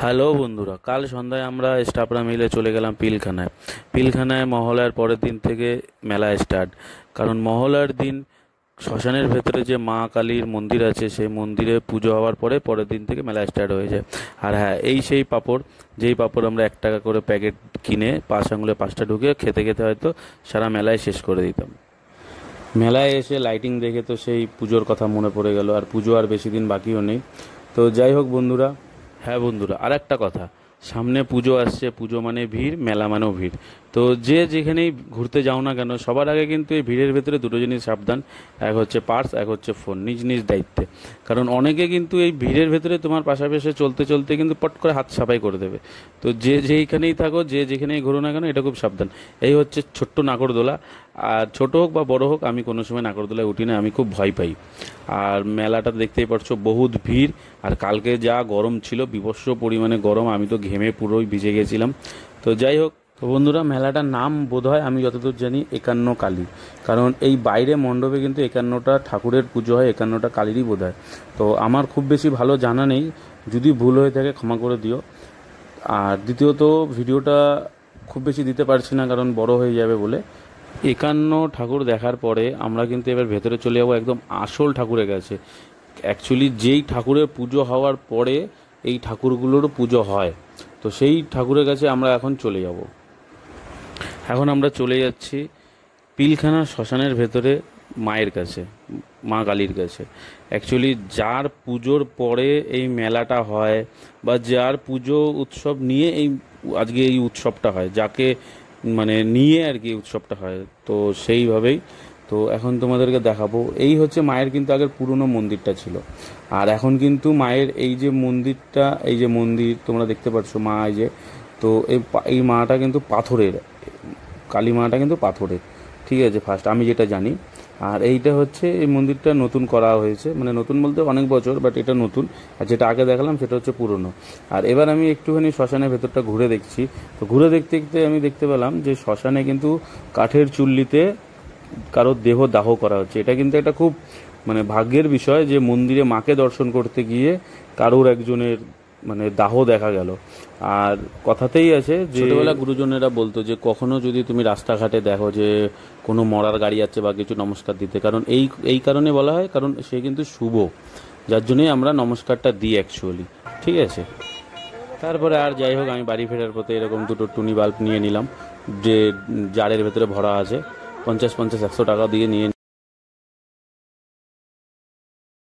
Hello বন্ধুরা, কাল সন্ধ্যায় আমরা স্টাফরা মিলে চলে গেলাম পিলখানায়। পিলখানায় মহলার পরের দিন থেকে মেলা স্টার্ট। কারণ মহলার দিন শ্মশানের ভেতরে যে মা কালীর মন্দির আছে, সেই মন্দিরে পুজো হওয়ার পরে পরের দিন থেকে মেলা স্টার্ট হয়ে যায়। আর হ্যাঁ, এই সেই পাঁপড়, যেই পাঁপড় আমরা 1 টাকা করে প্যাকেট কিনে 5 আঙুলে 5টা ঢুকে খেতে খেতে হয়তো সারা মেলায় শেষ করে দিতাম। মেলায় এসে লাইটিং দেখে তো সেই পুজোর কথা মনে পড়ে গেল, আর পুজো আর বেশি দিন বাকিও নেই। তো যাই হোক বন্ধুরা, হ্যাঁ বন্ধুরা, আর একটা কথা, সামনে পুজো আসছে, পুজো মানে ভিড়, মেলা মানেও ভিড়। তো যে যেখানেই ঘুরতে যাও না কেন, সবার আগে কিন্তু এই ভিড়ের ভেতরে দুটো জিনিস সাবধান। এক হচ্ছে পার্স, এক হচ্ছে ফোন, নিজ নিজ দায়িত্বে। কারণ অনেকে কিন্তু এই ভিড়ের ভেতরে তোমার পাশাপাশি চলতে চলতে কিন্তু পট করে হাত সাফাই করে দেবে। তো যে যেইখানেই থাকো, যে যেখানেই ঘুরো না কেন, এটা খুব সাবধান। এই হচ্ছে ছোট্ট নাগরদোলা। আর ছোট হোক বা বড় হোক, আমি কোনো সময় নাগরদোলায় উঠি না, আমি খুব ভয় পাই। আর মেলাটা দেখতেই পারছো, বহুত ভিড়। আর কালকে যা গরম ছিল, বিভৎস পরিমাণে গরম, আমি তো ঘেমে পুরোই ভিজে গেছিলাম। তো যাই হোক, তো বন্ধুরা, মেলাটার নাম বোধহয়, আমি যতদূর জানি, 51 কালী। কারণ এই বাইরে মণ্ডপে কিন্তু 51টা ঠাকুরের পুজো হয়, 51টা কালীরই বোধ হয়। তো আমার খুব বেশি ভালো জানা নেই, যদি ভুল হয়ে থাকে ক্ষমা করে দিও। আর দ্বিতীয়ত, ভিডিওটা খুব বেশি দিতে পারছি না কারণ বড় হয়ে যাবে বলে। 51 ঠাকুর দেখার পরে আমরা কিন্তু এবার ভেতরে চলে যাবো একদম আসল ঠাকুরের কাছে। অ্যাকচুয়ালি যেই ঠাকুরের পুজো হওয়ার পরে এই ঠাকুরগুলোরও পুজো হয়, তো সেই ঠাকুরের কাছে আমরা এখন চলে যাব। এখন আমরা চলে যাচ্ছি পিলখানা শ্মশানের ভেতরে মায়ের কাছে, মা কালীর কাছে। অ্যাকচুয়ালি যার পুজোর পরে এই মেলাটা হয়, বা যার পুজো উৎসব নিয়ে এই আজকে এই উৎসবটা হয়, যাকে মানে নিয়ে আর কি উৎসবটা হয়, তো সেইভাবেই। তো এখন তোমাদেরকে দেখাবো, এই হচ্ছে মায়ের কিন্তু আগের পুরনো মন্দিরটা ছিল। আর এখন কিন্তু মায়ের এই যে মন্দিরটা, এই যে মন্দির তোমরা দেখতে পাচ্ছ, মা এই যে, তো এই মাটা কিন্তু পাথরের, কালী মাটা কিন্তু পাথরের। ঠিক আছে, ফার্স্ট আমি যেটা জানি। আর এইটা হচ্ছে, এই মন্দিরটা নতুন করা হয়েছে, মানে নতুন বলতে অনেক বছর, বাট এটা নতুন। আর যেটা আগে দেখালাম সেটা হচ্ছে পুরনো। আর এবার আমি একটুখানি শ্মশানের ভেতরটা ঘুরে দেখছি। তো ঘুরে দেখতে দেখতে আমি দেখতে পেলাম যে শ্মশানে কিন্তু কাঠের চুল্লিতে কারোর দেহ দাহ করা হচ্ছে। এটা কিন্তু একটা খুব মানে ভাগ্যের বিষয় যে মন্দিরে মাকে দর্শন করতে গিয়ে কারোর একজনের মানে দাহ দেখা গেল। আর কথাতেই আছে যে ছোটবেলা গুরুজনেরা বলতো যে কখনো যদি তুমি রাস্তাঘাটে দেখো যে কোনো মরার গাড়ি আছে বা কিছু, নমস্কার দিতে। কারণ এই কারণে বলা হয়, কারণ সে কিন্তু শুভ, যার জন্যই আমরা নমস্কারটা দিই অ্যাকচুয়ালি। ঠিক আছে, তারপরে আর যাই হোক, আমি বাড়ি ফেরার পথে এরকম দুটো টুনি বাল্ব নিয়ে নিলাম, যে জারের ভেতরে ভরা আছে। 50-50 100 টাকা দিয়ে নিয়ে